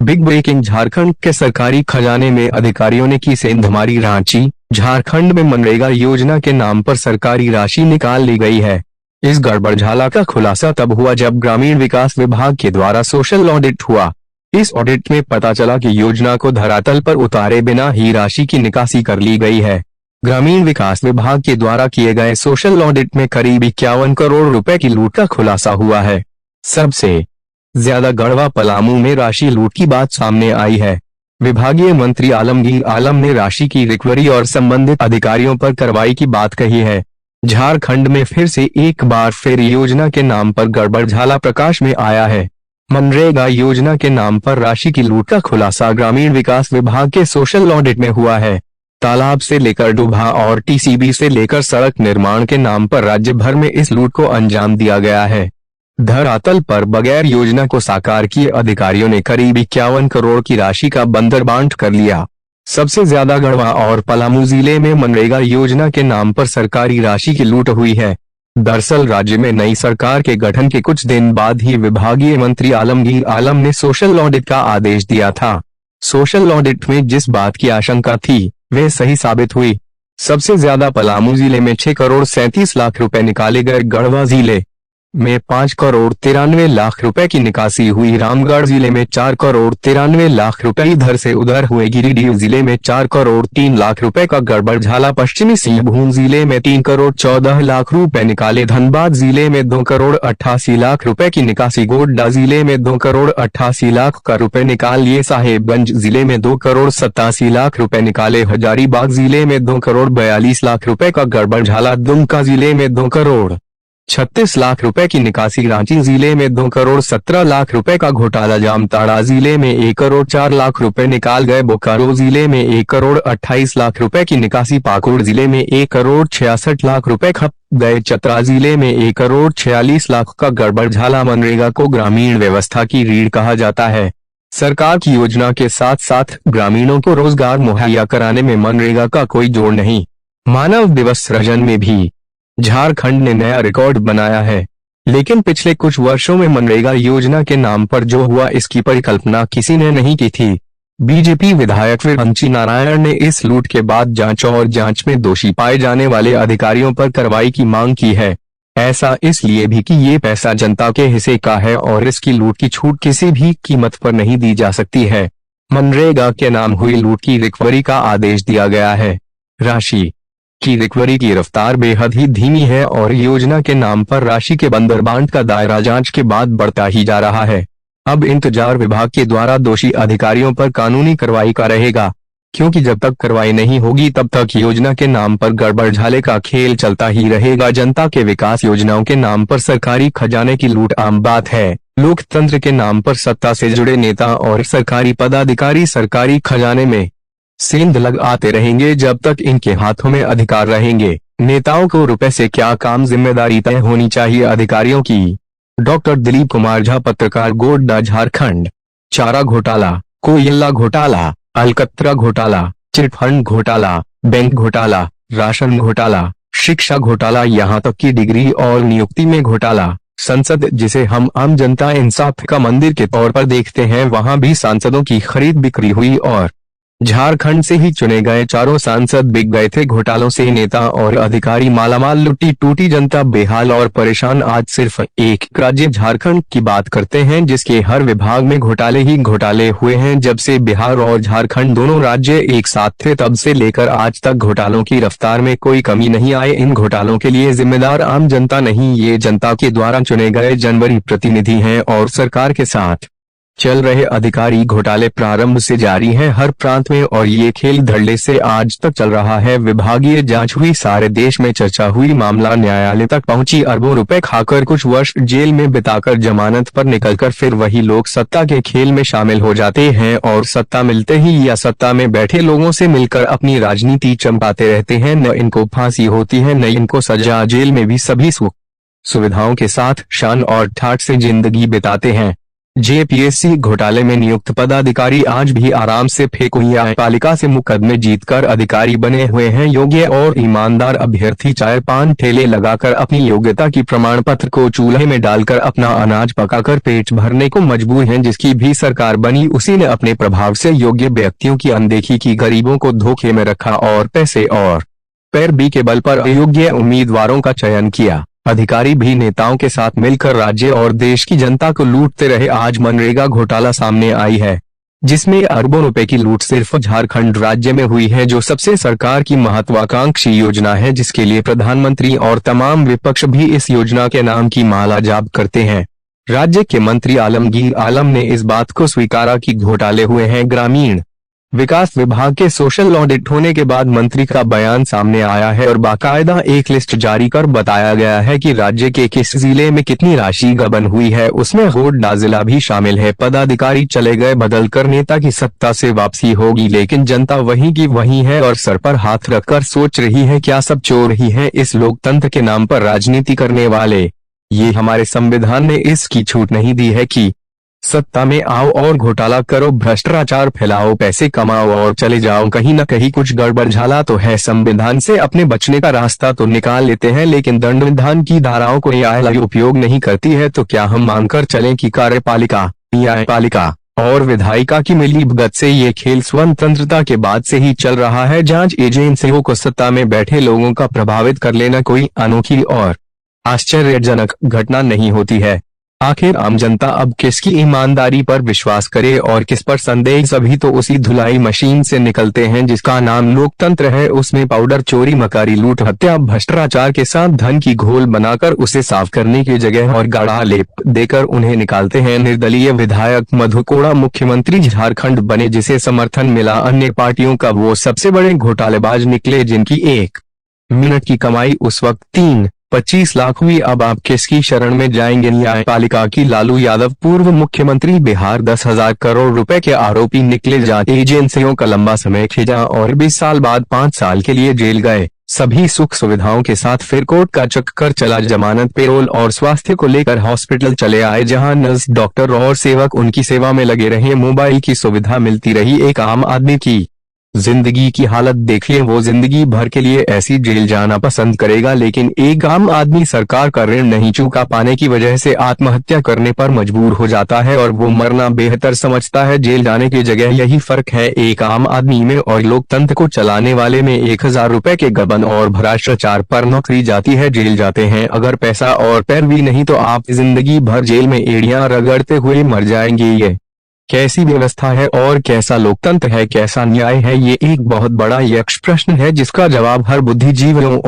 Big breaking, Jharkhand के सरकारी खजाने में अधिकारियों ने की सेंधमारी। रांची, झारखंड में मनरेगा योजना के नाम पर सरकारी राशि निकाल ली गई है। इस गड़बड़झाला का खुलासा तब हुआ जब ग्रामीण विकास विभाग के द्वारा सोशल ऑडिट हुआ। इस ऑडिट में पता चला कि योजना को धरातल पर उतारे बिना ही राशि की निकासी कर ली गई है। ग्रामीण विकास विभाग के द्वारा किए गए सोशल ऑडिट में करीब 51 करोड़ रुपए की लूट का खुलासा हुआ है। सबसे ज्यादा गढ़वा पलामू में राशि लूट की बात सामने आई है। विभागीय मंत्री आलमगीर आलम ने राशि की रिकवरी और संबंधित अधिकारियों पर कार्रवाई की बात कही है। झारखंड में फिर से एक बार फिर योजना के नाम पर गड़बड़झाला प्रकाश में आया है। मनरेगा योजना के नाम पर राशि की लूट का खुलासा ग्रामीण विकास विभाग के सोशल ऑडिट में हुआ है। तालाब से लेकर डुभा और टीसीबी से लेकर सड़क निर्माण के नाम पर राज्य भर में इस लूट को अंजाम दिया गया है। धरातल पर बगैर योजना को साकार किए अधिकारियों ने करीब 51 करोड़ की राशि का बंदरबांट कर लिया। सबसे ज्यादा गढ़वा और पलामू जिले में मनरेगा योजना के नाम पर सरकारी राशि की लूट हुई है। दरअसल राज्य में नई सरकार के गठन के कुछ दिन बाद ही विभागीय मंत्री आलमगीर आलम ने सोशल ऑडिट का आदेश दिया था। सोशल ऑडिट में जिस बात की आशंका थी वे सही साबित हुई। सबसे ज्यादा पलामू जिले में 6 करोड़ 37 लाख रुपए निकाले गए। गढ़वा जिले में 5 करोड़ 93 लाख रुपए की निकासी हुई। रामगढ़ जिले में 4 करोड़ 93 लाख रुपए इधर से उधर हुए। गिरिडीह जिले में 4 करोड़ 3 लाख रुपए का गड़बड़झाला। पश्चिमी सिंहभूम जिले में 3 करोड़ 14 लाख रुपए निकाले। धनबाद जिले में 2 करोड़ 88 लाख रुपए की निकासी। गोड्डा जिले में 2 करोड़ 88 लाख का रुपए निकाल लिए। साहेबगंज जिले में 2 करोड़ 87 लाख रुपए निकाले। हजारीबाग जिले में 2 करोड़ 42 लाख रुपए का गड़बड़झाला। दुमका जिले में 2 करोड़ 36 लाख रुपए की निकासी। रांची जिले में 2 करोड़ 17 लाख रुपए का घोटाला। जामताड़ा जिले में 1 करोड़ 4 लाख रुपए निकाल गए। बोकारो जिले में 1 करोड़ 28 लाख रुपए की निकासी। पाकुड़ जिले में 1 करोड़ 66 लाख रुपए खप गए। चतरा जिले में 1 करोड़ 46 लाख का गड़बड़झाला। मनरेगा को ग्रामीण व्यवस्था की रीढ़ कहा जाता है। सरकार की योजना के साथ साथ ग्रामीणों को रोजगार मुहैया कराने में मनरेगा का कोई जोड़ नहीं। मानव दिवस सृजन में भी झारखंड ने नया रिकॉर्ड बनाया है, लेकिन पिछले कुछ वर्षों में मनरेगा योजना के नाम पर जो हुआ इसकी परिकल्पना किसी ने नहीं की थी। बीजेपी विधायक विरंची नारायण ने इस लूट के बाद जांच और जांच में दोषी पाए जाने वाले अधिकारियों पर कार्रवाई की मांग की है। ऐसा इसलिए भी कि ये पैसा जनता के हिस्से का है और इसकी लूट की छूट किसी भी कीमत पर नहीं दी जा सकती है। मनरेगा के नाम हुई लूट की रिकवरी का आदेश दिया गया है। राशि की रिकवरी की रफ्तार बेहद ही धीमी है और योजना के नाम पर राशि के बंदरबांट का दायरा जांच के बाद बढ़ता ही जा रहा है। अब इंतजार विभाग के द्वारा दोषी अधिकारियों पर कानूनी कार्रवाई का रहेगा, क्योंकि जब तक कार्रवाई नहीं होगी तब तक योजना के नाम पर गड़बड़झाले का खेल चलता ही रहेगा। जनता के विकास योजनाओं के नाम पर सरकारी खजाने की लूट आम बात है। लोकतंत्र के नाम पर सत्ता से जुड़े नेता और सरकारी पदाधिकारी सरकारी खजाने में सेंध लगाते रहेंगे जब तक इनके हाथों में अधिकार रहेंगे। नेताओं को रुपए से क्या काम, जिम्मेदारी तय होनी चाहिए अधिकारियों की। डॉक्टर दिलीप कुमार झा, पत्रकार, गोड्डा, झारखंड। चारा घोटाला, कोयला घोटाला, अलकतरा घोटाला, चिटफंड घोटाला, बैंक घोटाला, राशन घोटाला, शिक्षा घोटाला, यहाँ तक कि डिग्री और नियुक्ति में घोटाला। संसद, जिसे हम आम जनता इंसाफ का मंदिर के तौर पर देखते हैं, वहां भी सांसदों की खरीद बिक्री हुई और झारखंड से ही चुने गए 4 सांसद बिक गए थे घोटालों से। नेता और अधिकारी मालामाल, लुटी टूटी जनता बेहाल और परेशान। आज सिर्फ एक राज्य झारखंड की बात करते हैं जिसके हर विभाग में घोटाले ही घोटाले हुए हैं। जब से बिहार और झारखंड दोनों राज्य एक साथ थे तब से लेकर आज तक घोटालों की रफ्तार में कोई कमी नहीं आई। इन घोटालों के लिए जिम्मेदार आम जनता नहीं, ये जनता के द्वारा चुने गए जनवरी प्रतिनिधि हैं और सरकार के साथ चल रहे अधिकारी घोटाले प्रारंभ से जारी हैं हर प्रांत में और ये खेल धड़ल्ले से आज तक चल रहा है। विभागीय जांच हुई, सारे देश में चर्चा हुई, मामला न्यायालय तक पहुंची। अरबों रुपए खाकर कुछ वर्ष जेल में बिताकर जमानत पर निकलकर फिर वही लोग सत्ता के खेल में शामिल हो जाते हैं और सत्ता मिलते ही या सत्ता में बैठे लोगों से मिलकर अपनी राजनीति चमकाते रहते हैं। न इनको फांसी होती है न इनको सजा। जेल में भी सभी सुख सुविधाओं के साथ शान और ठाठ से जिंदगी बिताते हैं। जेपीएससी घोटाले में नियुक्त पदाधिकारी आज भी आराम से फेंको न्यायपालिका से मुकदमे जीतकर अधिकारी बने हुए हैं। योग्य और ईमानदार अभ्यर्थी चाय पान ठेले लगाकर अपनी योग्यता की प्रमाण पत्र को चूल्हे में डालकर अपना अनाज पकाकर पेट भरने को मजबूर हैं। जिसकी भी सरकार बनी उसी ने अपने प्रभाव से योग्य व्यक्तियों की अनदेखी की, गरीबों को धोखे में रखा और पैसे और पैरवी के बल पर अयोग्य उम्मीदवारों का चयन किया। अधिकारी भी नेताओं के साथ मिलकर राज्य और देश की जनता को लूटते रहे। आज मनरेगा घोटाला सामने आई है, जिसमें अरबों रुपए की लूट सिर्फ झारखंड राज्य में हुई है, जो सबसे सरकार की महत्वाकांक्षी योजना है, जिसके लिए प्रधानमंत्री और तमाम विपक्ष भी इस योजना के नाम की माला जाप करते हैं। राज्य के मंत्री आलमगीर आलम ने इस बात को स्वीकारा कि घोटाले हुए हैं। ग्रामीण विकास विभाग के सोशल ऑडिट होने के बाद मंत्री का बयान सामने आया है और बाकायदा एक लिस्ट जारी कर बताया गया है कि राज्य के किस जिले में कितनी राशि गबन हुई है। उसमें गोड्डा जिला भी शामिल है। पदाधिकारी चले गए बदलकर, नेता की सत्ता से वापसी होगी, लेकिन जनता वहीं की वहीं है और सर पर हाथ रखकर सोच रही है क्या सब चोर ही है इस लोकतंत्र के नाम पर राजनीति करने वाले। ये हमारे संविधान ने इसकी छूट नहीं दी है कि सत्ता में आओ और घोटाला करो, भ्रष्टाचार फैलाओ, पैसे कमाओ और चले जाओ। कहीं न कहीं कुछ गड़बड़झाला तो है। संविधान से अपने बचने का रास्ता तो निकाल लेते हैं, लेकिन दंड विधान की धाराओं को न्यायालय उपयोग नहीं करती है। तो क्या हम मानकर चलें कि कार्यपालिका, न्यायपालिका और विधायिका की मिलीभगत से ये खेल स्वतंत्रता के बाद से ही चल रहा है? जांच एजेंसियों को सत्ता में बैठे लोगों का प्रभावित कर लेना कोई अनोखी और आश्चर्यजनक घटना नहीं होती है। आखिर आम जनता अब किसकी ईमानदारी पर विश्वास करे और किस पर संदेह? सभी तो उसी धुलाई मशीन से निकलते हैं जिसका नाम लोकतंत्र है। उसमें पाउडर, चोरी, मकारी, लूट, हत्या, भ्रष्टाचार के साथ धन की घोल बनाकर उसे साफ करने की जगह और गाढ़ा लेप देकर उन्हें निकालते हैं। निर्दलीय विधायक मधु कोड़ा मुख्यमंत्री झारखंड बने, जिसे समर्थन मिला अन्य पार्टियों का, वो सबसे बड़े घोटालेबाज निकले, जिनकी एक मिनट की कमाई उस वक्त 25 लाख हुई। अब आप किसकी शरण में जाएंगे? न्यायपालिका की लालू यादव पूर्व मुख्यमंत्री बिहार 10,000 करोड़ रुपए के आरोपी निकले। जांच एजेंसियों का लंबा समय खींचा और 20 साल बाद 5 साल के लिए जेल गए। सभी सुख सुविधाओं के साथ फिर कोर्ट का चक्कर चला। जमानत, पेरोल और स्वास्थ्य को लेकर हॉस्पिटल चले आए, जहां नर्स, डॉक्टर और सेवक उनकी सेवा में लगे रहे। मोबाइल की सुविधा मिलती रही। एक आम आदमी की जिंदगी की हालत देखिए। वो जिंदगी भर के लिए ऐसी जेल जाना पसंद करेगा, लेकिन एक आम आदमी सरकार का ऋण नहीं चुका पाने की वजह से आत्महत्या करने पर मजबूर हो जाता है और वो मरना बेहतर समझता है जेल जाने की जगह। यही फर्क है एक आम आदमी में और लोकतंत्र को चलाने वाले में। 1000 रुपए के गबन और भ्रष्टाचार पर नौकरी जाती है, जेल जाते हैं। अगर पैसा और पैरवी नहीं तो आप जिंदगी भर जेल में एड़ियां रगड़ते हुए मर जाएंगे। ये कैसी व्यवस्था है और कैसा लोकतंत्र है, कैसा न्याय है? ये एक बहुत बड़ा यक्ष प्रश्न है जिसका जवाब हर बुद्धिजीवियों